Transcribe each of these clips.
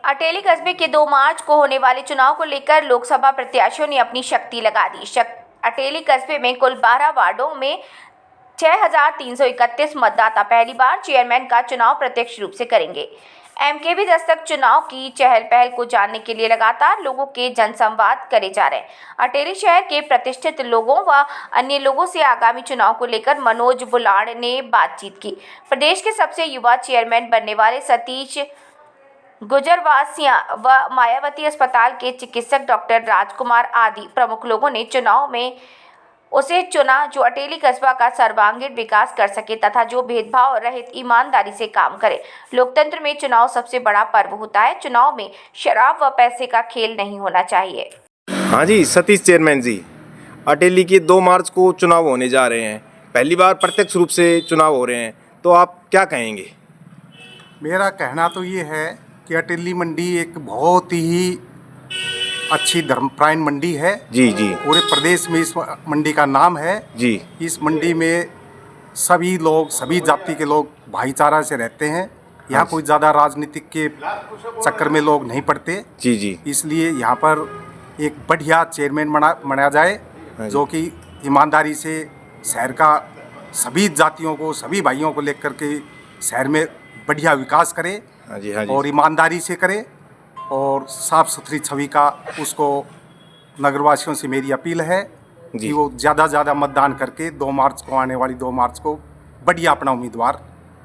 अटेली कस्बे के 2 मार्च को होने वाले चुनाव को लेकर लोकसभा प्रत्याशियों ने अपनी शक्ति लगा दी। अटेली कस्बे में कुल 12 वार्डों में 6,331 मतदाता पहली बार चेयरमैन का चुनाव प्रत्यक्ष रूप से करेंगे। एमकेबी दस्तक चुनाव की चहल पहल को जानने के लिए लगातार लोगों के जनसंवाद करे जा रहे हैं। अटेली शहर के प्रतिष्ठित लोगों व अन्य लोगों से आगामी चुनाव को लेकर मनोज बुलाड़ ने बातचीत की। प्रदेश के सबसे युवा चेयरमैन बनने वाले सतीश गुजरवासिया व मायावती अस्पताल के चिकित्सक डॉक्टर राजकुमार आदि प्रमुख लोगों ने चुनाव में उसे चुना जो अटेली कस्बा का सर्वांगीण विकास कर सके तथा जो भेदभाव रहित ईमानदारी से काम करे। लोकतंत्र में चुनाव सबसे बड़ा पर्व होता है। चुनाव में शराब व पैसे का खेल नहीं होना चाहिए। हाँ जी, सतीश चेयरमैन जी, अटेली के 2 मार्च को चुनाव होने जा रहे हैं। पहली बार प्रत्यक्ष रूप से चुनाव हो रहे हैं, तो आप क्या कहेंगे? मेरा कहना तो ये है कि अटेली मंडी एक बहुत ही अच्छी धर्मप्राण मंडी है। जी जी। पूरे प्रदेश में इस मंडी का नाम है जी। इस मंडी में सभी लोग, सभी जाति के लोग भाईचारा से रहते हैं। यहाँ कोई ज़्यादा राजनीतिक के चक्कर में लोग नहीं पड़ते। जी जी। इसलिए यहाँ पर एक बढ़िया चेयरमैन बनाया जाए जो कि ईमानदारी से शहर का सभी जातियों को, सभी भाइयों को लेकर के शहर में बढ़िया विकास करे। हाँ जी, हाँ जी। और ईमानदारी से करे और साफ़ सुथरी छवि का उसको नगरवासियों से मेरी अपील है कि वो ज़्यादा से ज़्यादा मतदान करके 2 मार्च को, आने वाली 2 मार्च को बढ़िया अपना उम्मीदवार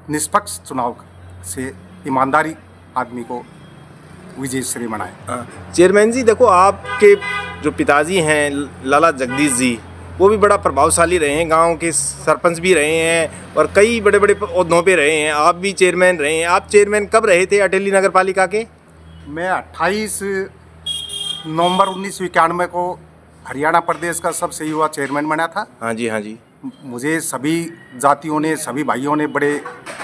निष्पक्ष चुनाव से ईमानदारी आदमी को विजय श्री बनाए। चेयरमैन जी, देखो, आपके जो पिताजी हैं लाला जगदीश जी, वो भी बड़ा प्रभावशाली रहे हैं, गांव के सरपंच भी रहे हैं और कई बड़े बड़े ओहदों पे रहे हैं। आप भी चेयरमैन रहे हैं। आप चेयरमैन कब रहे थे अटेली नगर पालिका के? मैं 28 नवंबर 1991 को हरियाणा प्रदेश का सबसे युवा चेयरमैन बना था। हाँ जी, हाँ जी। मुझे सभी जातियों ने, सभी भाइयों ने बड़े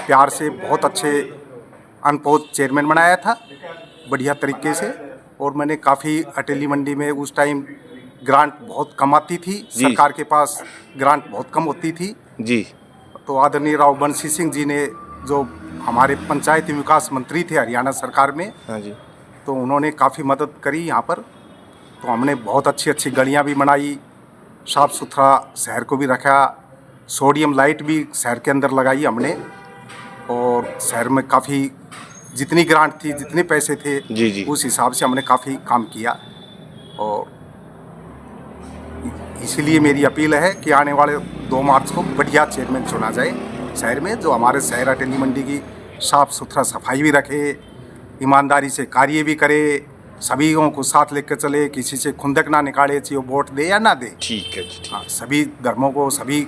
प्यार से बहुत अच्छे अनपोज चेयरमैन बनाया था, बढ़िया तरीके से। और मैंने काफ़ी अटेली मंडी में उस टाइम ग्रांट बहुत कम आती थी, सरकार के पास ग्रांट बहुत कम होती थी जी। तो आदरणीय राव बंसी सिंह जी ने, जो हमारे पंचायती विकास मंत्री थे हरियाणा सरकार में, हाँ जी, तो उन्होंने काफ़ी मदद करी यहाँ पर। तो हमने बहुत अच्छी अच्छी गलियाँ भी बनाई, साफ़ सुथरा शहर को भी रखा, सोडियम लाइट भी शहर के अंदर लगाई हमने। और शहर में काफ़ी जितनी ग्रांट थी, जितने पैसे थे, जी जी, उस हिसाब से हमने काफ़ी काम किया। और इसीलिए मेरी अपील है कि आने वाले 2 मार्च को बढ़िया चेयरमैन चुना जाए शहर में, जो हमारे शहर अटेली मंडी की साफ़ सुथरा सफाई भी रखे, ईमानदारी से कार्य भी करे, सभी को साथ लेकर चले, किसी से खुंदक ना निकाले, चाहे वो वोट दे या ना दे। ठीक है जी। हाँ, सभी धर्मों को, सभी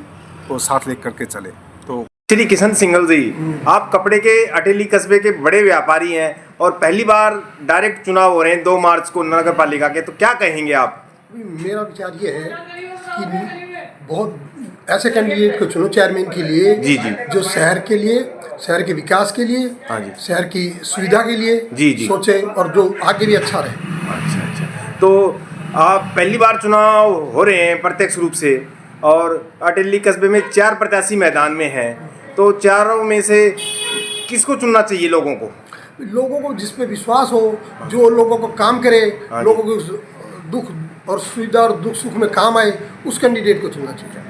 को साथ लेकर के चले। तो श्री किशन सिंघल जी, आप कपड़े के अटेली कस्बे के बड़े व्यापारी हैं और पहली बार डायरेक्ट चुनाव हो रहे हैं 2 मार्च को नगर पालिका के, तो क्या कहेंगे आप? मेरा विचार ये है कि बहुत ऐसे कैंडिडेट को चुनो चेयरमैन के लिए, जी जी, जो शहर के लिए, शहर के विकास के लिए, हाँ जी, शहर की सुविधा के लिए जी जी सोचे और जो आगे भी अच्छा रहे। अच्छा अच्छा। तो आप पहली बार चुनाव हो रहे हैं प्रत्यक्ष रूप से और अटेली कस्बे में 4 प्रत्याशी मैदान में हैं, तो चारों में से किसको चुनना चाहिए लोगों को? लोगों को जिस पे विश्वास हो, जो लोगों को काम करे, लोगों को दुख और सुविधा और दुख सुख में काम आए, उस कैंडिडेट को चुनना चाहिए।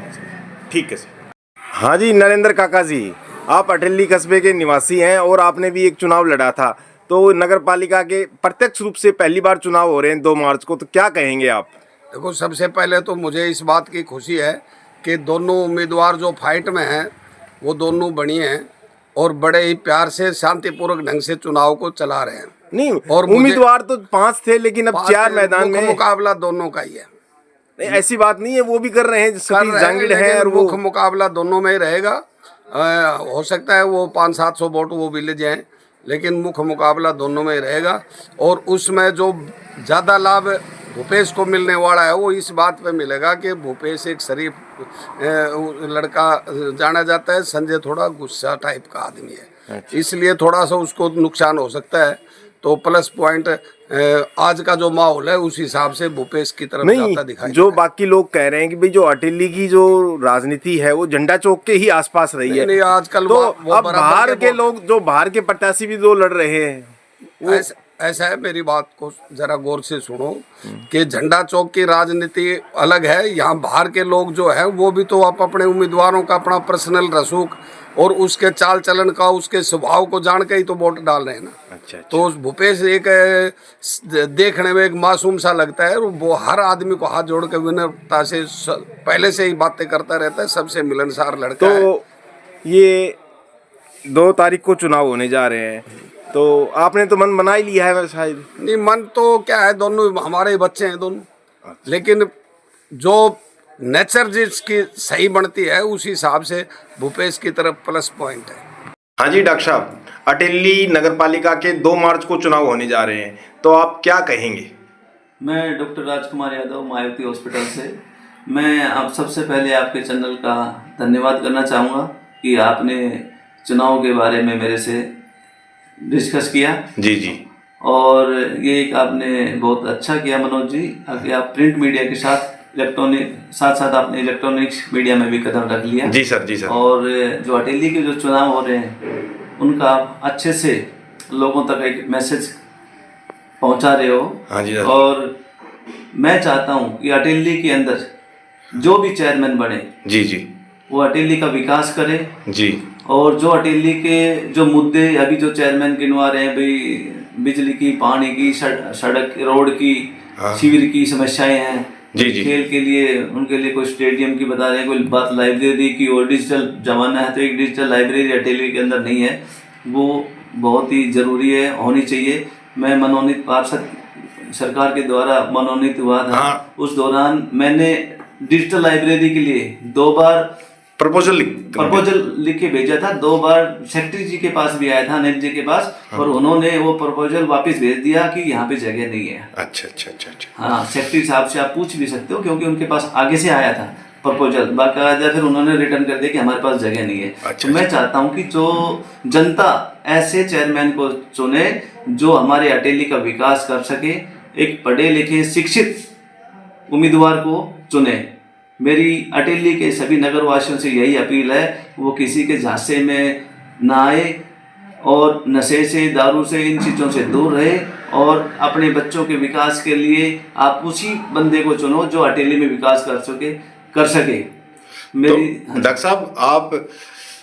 ठीक है सर। हाँ जी, नरेंद्र काका जी, आप अटेली कस्बे के निवासी हैं और आपने भी एक चुनाव लड़ा था, तो नगर पालिका के प्रत्यक्ष रूप से पहली बार चुनाव हो रहे हैं 2 मार्च को, तो क्या कहेंगे आप? देखो, सबसे पहले तो मुझे इस बात की खुशी है कि दोनों उम्मीदवार जो फाइट में हैं वो दोनों बढ़िया हैं और बड़े ही प्यार से शांतिपूर्वक ढंग से चुनाव को चला रहे हैं। नहीं, और उम्मीदवार तो 5 थे, लेकिन अब 4 मैदान में, मुकाबला दोनों का ही है। नहीं, ऐसी बात नहीं है, वो भी कर रहे हैं, जांगिड़ है, और मुख्य मुकाबला दोनों में ही रहेगा। हो सकता है वो 500-700 वोट वो भी ले जाएं, लेकिन मुख्य मुकाबला दोनों में ही रहेगा। और उसमें जो ज़्यादा लाभ भूपेश को मिलने वाला है वो इस बात पे मिलेगा कि भूपेश एक शरीफ लड़का जाना जाता है, संजय थोड़ा गुस्सा टाइप का आदमी है, इसलिए थोड़ा सा उसको नुकसान हो सकता है। तो प्लस पॉइंट आज का जो माहौल है उस हिसाब से भूपेश की तरफ जाता दिखाई जो बाकी लोग कह रहे हैं कि भाई जो अटेली की जो राजनीति है वो झंडा चौक के ही आसपास रही है। नहीं, आजकल तो अब बाहर के लोग, जो बाहर के प्रत्याशी भी 2 लड़ रहे हैं, ऐसा है, मेरी बात को जरा गौर से सुनो कि झंडा चौक की राजनीति अलग है। यहाँ बाहर के लोग जो है वो भी तो आप अपने उम्मीदवारों का अपना पर्सनल रसूख और उसके चाल चलन का, उसके स्वभाव को जान के ही तो वोट डाल रहे हैं ना। अच्छा। तो भूपेश एक देखने में एक मासूम सा लगता है, वो हर आदमी को हाथ जोड़ के विनम्रता से पहले से ही बातें करता रहता है, सबसे मिलनसार लड़का है। तो ये 2 तारीख को चुनाव होने जा रहे हैं, तो आपने तो मन बना ही लिया है शायद। नहीं, मन तो क्या है, दोनों हमारे बच्चे हैं दोनों, लेकिन जो नेचर जिसकी सही बनती है उस हिसाब से भूपेश की तरफ प्लस पॉइंट है। हाँ जी डॉक्टर साहब, अटेली नगर पालिका के 2 मार्च को चुनाव होने जा रहे हैं, तो आप क्या कहेंगे? मैं डॉक्टर राजकुमार यादव, मायावती हॉस्पिटल से। मैं आप सबसे पहले आपके चैनल का धन्यवाद करना चाहूँगा कि आपने चुनाव के बारे में मेरे से डिस्कस किया। जी जी। और ये एक आपने बहुत अच्छा किया मनोज जी, कि आप प्रिंट मीडिया के साथ साथ आपने इलेक्ट्रॉनिक्स मीडिया में भी कदम रख लिया। जी सर, जी सर। और जो अटेली के जो चुनाव हो रहे हैं उनका आप अच्छे से लोगों तक एक मैसेज पहुंचा रहे हो। हाँ जी सर। और मैं चाहता हूं कि अटेली के अंदर जो भी चेयरमैन बने, जी जी, वो अटेली का विकास करे। जी। और जो अटेली के जो मुद्दे अभी जो चेयरमैन गिनवा रहे हैं, भाई बिजली की, पानी की, सड़क, रोड की, शिविर की समस्याएं हैं, जी जी। खेल के लिए उनके लिए कोई स्टेडियम की बता रहे हैं, कोई बात लाइब्रेरी की, और डिजिटल जमाना है तो एक डिजिटल लाइब्रेरी अटेली के अंदर नहीं है, वो बहुत ही ज़रूरी है, होनी चाहिए। मैं मनोनीत पार्षद सरकार के द्वारा मनोनीत हुआ था। हाँ। उस दौरान मैंने डिजिटल लाइब्रेरी के लिए 2 बार प्रपोजल लिख के भेजा था। 2 बार सेक्रेटरी जी के पास भी आया था, अनिल जी के पास। हाँ। और उन्होंने वो प्रपोजल वापस भेज दिया कि यहाँ पे जगह नहीं है। अच्छा अच्छा अच्छा अच्छा। हाँ, सेक्रेटरी साहब से आप पूछ भी सकते हो, क्योंकि उनके पास आगे से आया था प्रपोजल, बाकायदा फिर उन्होंने रिटर्न कर दिया कि हमारे पास जगह नहीं है। अच्छा, तो मैं चाहता हूँ कि जो जनता ऐसे चेयरमैन को चुने जो हमारे अटेली का विकास कर सके, एक पढ़े लिखे शिक्षित उम्मीदवार को चुने। मेरी अटेली के सभी नगरवासियों से यही अपील है, वो किसी के झांसे में ना आए और नशे से, दारू से, इन चीज़ों से दूर रहे, और अपने बच्चों के विकास के लिए आप उसी बंदे को चुनो जो अटेली में विकास कर सके। मेरी तो डॉक्टर साहब, आप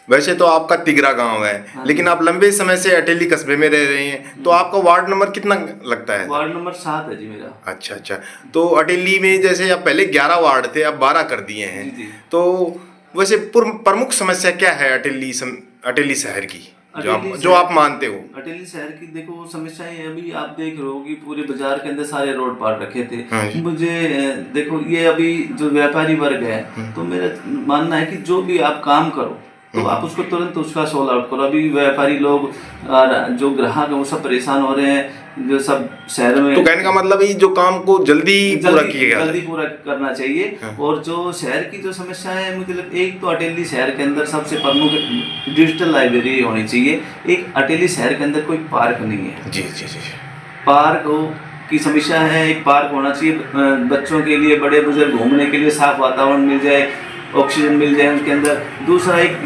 वैसे तो आपका तिगरा गांव है, हाँ, लेकिन आप लंबे समय से अटेली कस्बे में रह रहे हैं, तो आपका वार्ड नंबर कितना लगता है? वार्ड नंबर 7 है जी मेरा। अच्छा अच्छा। तो अटेली में जैसे अब पहले 11 वार्ड थे, अब 12 कर दिए हैं। जी। तो वैसे प्रमुख समस्या क्या है अटेली शहर की, जो आप मानते हो? अटेली शहर की देखो समस्याएं, अभी आप देख रहे हो कि पूरे बाजार के अंदर सारे रोड पार रखे थे। हाँ। मुझे देखो, ये अभी जो व्यापारी वर्ग है, तो मेरा मानना है कि जो भी आप काम करो तो आप उसको तुरंत उसका सोल्व आउट करो। अभी व्यापारी लोग और जो ग्राहक है वो सब परेशान हो रहे हैं, जो सब शहर में। तो कहने का मतलब है जो काम को जल्दी पूरा करना चाहिए। हाँ। और जो शहर की जो समस्या है, मुझे एक तो अटेली शहर के अंदर सबसे प्रमुख डिजिटल लाइब्रेरी होनी चाहिए। एक अटेली शहर के अंदर कोई पार्क नहीं है। जी जी जी। पार्क की समस्या है, एक पार्क होना चाहिए बच्चों के लिए, बड़े बुजुर्ग घूमने के लिए, साफ वातावरण मिल जाए, ऑक्सीजन मिल जाए उनके अंदर। दूसरा, एक